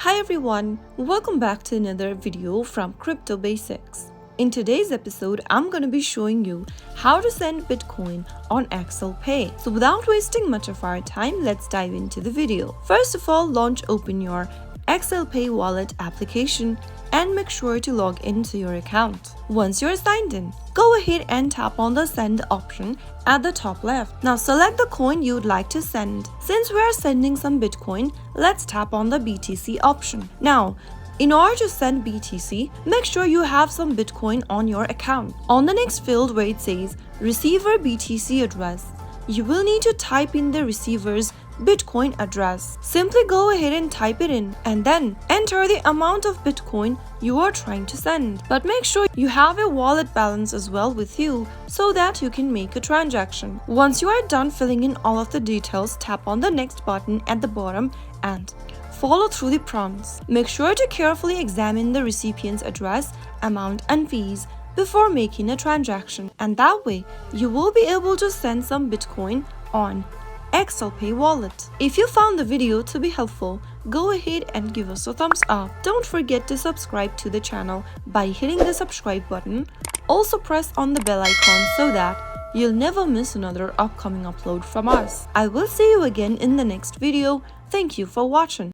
Hi everyone, welcome back to another video from Crypto Basics. In today's episode, I'm going to be showing you how to send Bitcoin on XcelPay. So without wasting much of our time, let's dive into the video. First of all, open your XcelPay wallet application and make sure to log into your account. Once you're signed in, go ahead and tap on the send option at the top left. Now select the coin you'd like to send. Since we are sending some Bitcoin, let's tap on the BTC option. Now, in order to send BTC, make sure you have some Bitcoin on your account. On the next field where it says receiver BTC address, you will need to type in the receiver's Bitcoin address. Simply go ahead and type it in and then enter the amount of Bitcoin you are trying to send. But make sure you have a wallet balance as well with you so that you can make a transaction. Once you are done filling in all of the details, tap on the next button at the bottom and follow through the prompts. Make sure to carefully examine the recipient's address, amount and fees before making a transaction, and that way you will be able to send some Bitcoin on XcelPay wallet. If you found the video to be helpful, go ahead and give us a thumbs up. Don't forget to subscribe to the channel by hitting the subscribe button. Also press on the bell icon so that you'll never miss another upcoming upload from us. I will see you again in the next video. Thank you for watching.